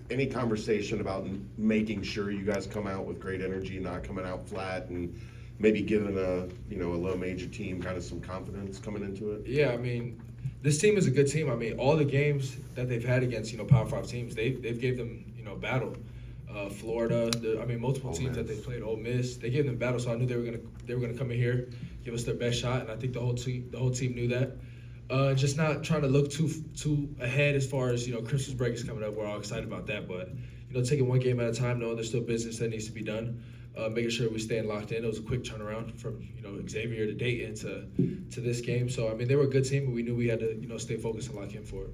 any conversation about making sure you guys come out with great energy, not coming out flat, and maybe giving a low major team kind of some confidence coming into it? Yeah, I mean, this team is a good team. I mean, all the games that they've had against Power 5 teams, they've gave them battle. Florida, multiple teams that they played. Ole Miss, they gave them battle. So I knew they were gonna come in here, give us their best shot, and I think the whole team knew that. Just not trying to look too ahead as far as Christmas break is coming up. We're all excited about that, but taking one game at a time, knowing there's still business that needs to be done. Making sure we staying locked in. It was a quick turnaround from Xavier to Dayton to this game. So I mean, they were a good team, but we knew we had to stay focused and lock in for it.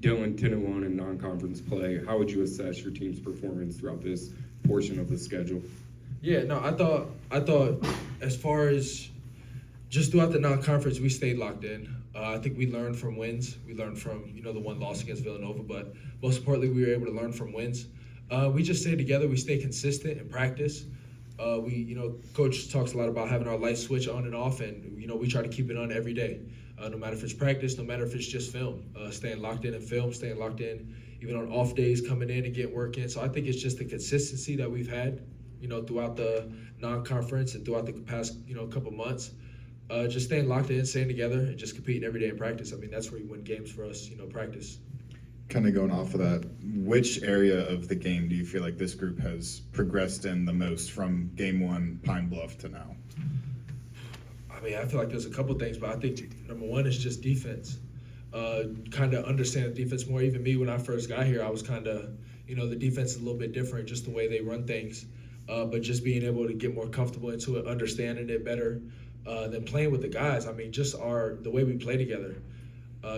Dillon, 10-1 in non-conference play. How would you assess your team's performance throughout this portion of the schedule? Yeah, no, I thought as far as just throughout the non-conference, we stayed locked in. I think we learned from wins. We learned from the one loss against Villanova, but most importantly, we were able to learn from wins. We just stay together. We stay consistent in practice. Coach talks a lot about having our light switch on and off, and we try to keep it on every day. No matter if it's practice, no matter if it's just film, staying locked in film, staying locked in, even on off days, coming in and getting work in. So I think it's just the consistency that we've had, throughout the non-conference and throughout the past, couple months. Just staying locked in, staying together, and just competing every day in practice. I mean, that's where you win games for us, practice. Kind of going off of that, which area of the game do you feel like this group has progressed in the most from game one, Pine Bluff, to now? I mean, I feel like there's a couple things, but I think number one is just defense. Kind of understand the defense more. Even me, when I first got here, I was kind of, the defense is a little bit different, just the way they run things. But just being able to get more comfortable into it, understanding it better, than playing with the guys. I mean, just the way we play together.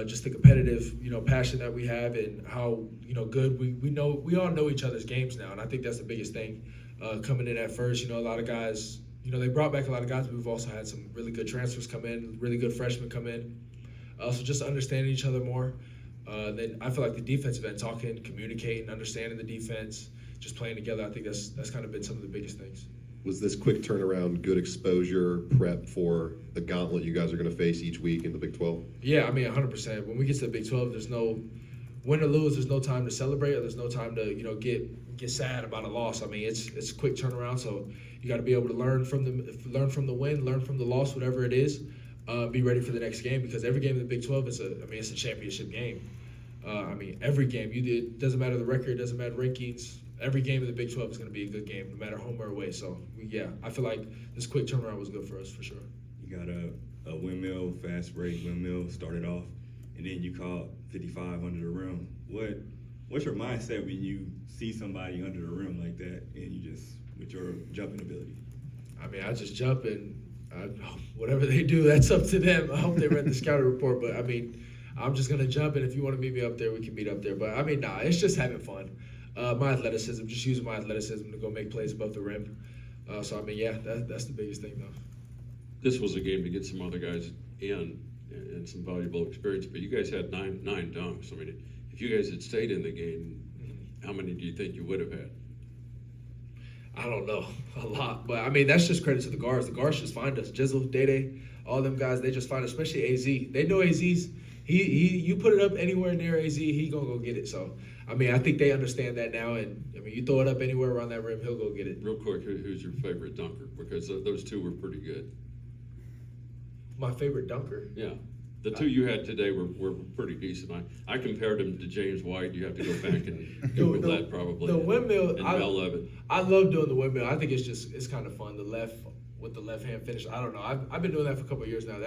Just the competitive, passion that we have, and how good we all know each other's games now, and I think that's the biggest thing. Coming in at first, a lot of guys, they brought back a lot of guys, but we've also had some really good transfers come in, really good freshmen come in. So just understanding each other more. Then I feel like the defensive end, talking, communicating, understanding the defense, just playing together. I think that's kind of been some of the biggest things. Was this quick turnaround good exposure, prep for the gauntlet you guys are going to face each week in the Big 12? Yeah, I mean, 100%. When we get to the Big 12, there's no win or lose. There's no time to celebrate, or there's no time to get sad about a loss. I mean, it's a quick turnaround. So you got to be able to learn from the win, learn from the loss, whatever it is. Be ready for the next game, because every game in the Big 12 it's a championship game. Every game. It doesn't matter the record, it doesn't matter rankings. Every game in the Big 12 is going to be a good game, no matter home or away. So, I feel like this quick turnaround was good for us, for sure. You got a windmill, fast break windmill, started off, and then you caught 55 under the rim. What's your mindset when you see somebody under the rim like that, and you just, with your jumping ability? I mean, I just jump, and whatever they do, that's up to them. I hope they read the scouting report, but I mean, I'm just going to jump, and if you want to meet me up there, we can meet up there. But I mean, it's just having fun. My athleticism, just using my athleticism to go make plays above the rim. That's the biggest thing, though. This was a game to get some other guys in and some valuable experience, but you guys had nine dunks. I mean, if you guys had stayed in the game, how many do you think you would have had? I don't know, a lot. But, I mean, that's just credit to the guards. The guards just find us. Jizzle, Day, all them guys, they just find us, especially AZ. They know AZ's, you put it up anywhere near AZ, he going to go get it. So, I mean, I think they understand that now. And, I mean, you throw it up anywhere around that rim, he'll go get it. Real quick, who's your favorite dunker? Because those two were pretty good. My favorite dunker? Yeah. The two you had today were pretty decent. I compared them to James White. You have to go back and Google that probably. The windmill, and Mel Levitt. I love doing the windmill. I think it's kind of fun. The left with the left hand finish. I don't know. I've been doing that for a couple of years now.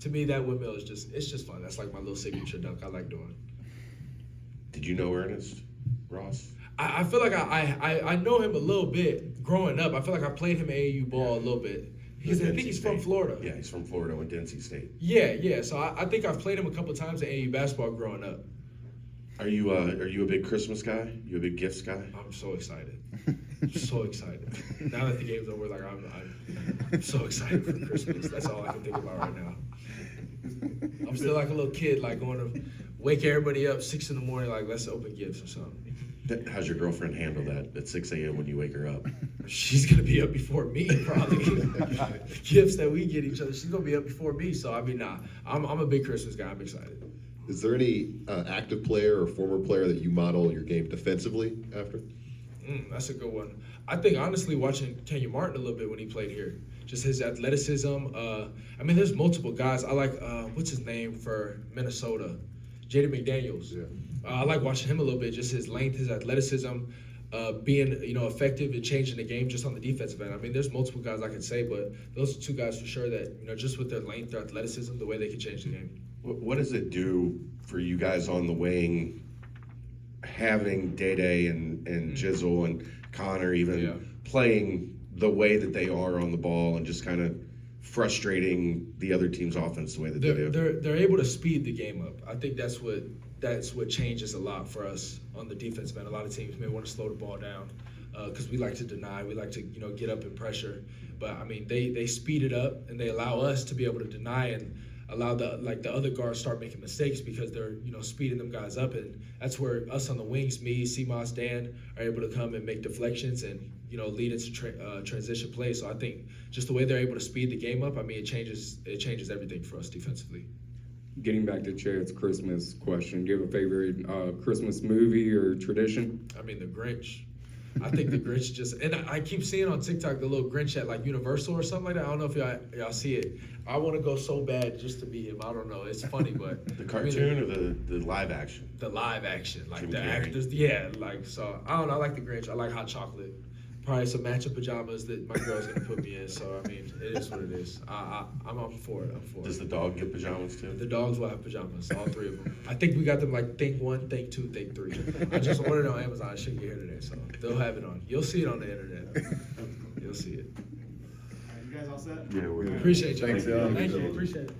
To me, that windmill is just fun. That's like my little signature dunk I like doing. Did you know Ernest Ross? I feel like I know him a little bit growing up. I feel like I played him AAU ball a little bit. Because I think he's from Florida. Yeah, he's from Florida, went to NC State. Yeah. So I think I've played him a couple of times in AAU basketball growing up. Are you a big Christmas guy? You a big gifts guy? I'm so excited. So excited. Now that the game's over, like I'm so excited for Christmas. That's all I can think about right now. I'm still like a little kid, like going to wake everybody up 6 in the morning, like let's open gifts or something. How's your girlfriend handle that at 6 a.m. when you wake her up? She's gonna be up before me, probably. The gifts that we get each other, she's gonna be up before me. So I mean, I'm a big Christmas guy. I'm excited. Is there any active player or former player that you model your game defensively after? That's a good one. I think honestly, watching Kenyon Martin a little bit when he played here, just his athleticism. I mean, there's multiple guys. I like what's his name for Minnesota, Jaden McDaniels. Yeah. I like watching him a little bit. Just his length, his athleticism, being effective in changing the game just on the defensive end. I mean, there's multiple guys I can say, but those are two guys for sure that just with their length, their athleticism, the way they can change the game. What does it do for you guys on the wing, having Day and Jizzle and Connor even playing the way that they are on the ball and just kind of frustrating the other team's offense the way that they do? They're able to speed the game up. I think that's what changes a lot for us on the defense end. A lot of teams may want to slow the ball down because we like to deny, we like to get up and pressure. But I mean, they speed it up and they allow us to be able to deny and allow the other guards start making mistakes because they're speeding them guys up, and that's where us on the wings, me, CMOS, Dan, are able to come and make deflections and lead into transition plays. So I think just the way they're able to speed the game up, I mean, it changes everything for us defensively. Getting back to Chad's Christmas question, do you have a favorite Christmas movie or tradition? I mean, the Grinch. I think the Grinch and I keep seeing on TikTok the little Grinch at like Universal or something like that. I don't know if y'all see it. I want to go so bad just to be him. I don't know. It's funny, but The cartoon or the live action? the live action, like Jim the Carrey. actors, so I don't know. I like the Grinch. I like hot chocolate. Probably some matching pajamas that my girl's gonna put me in. So I mean, it is what it is. I'm up for it. I'm for Does it. the dog get pajamas too? The dogs will have pajamas, all three of them. I think we got them like think 1, think 2, think 3. I just ordered it on Amazon. It should get here today, so they'll have it on. You'll see it on the internet. You'll see it. You guys all set? Yeah, we're Appreciate you. Thanks, y'all. Thank you. Appreciate it.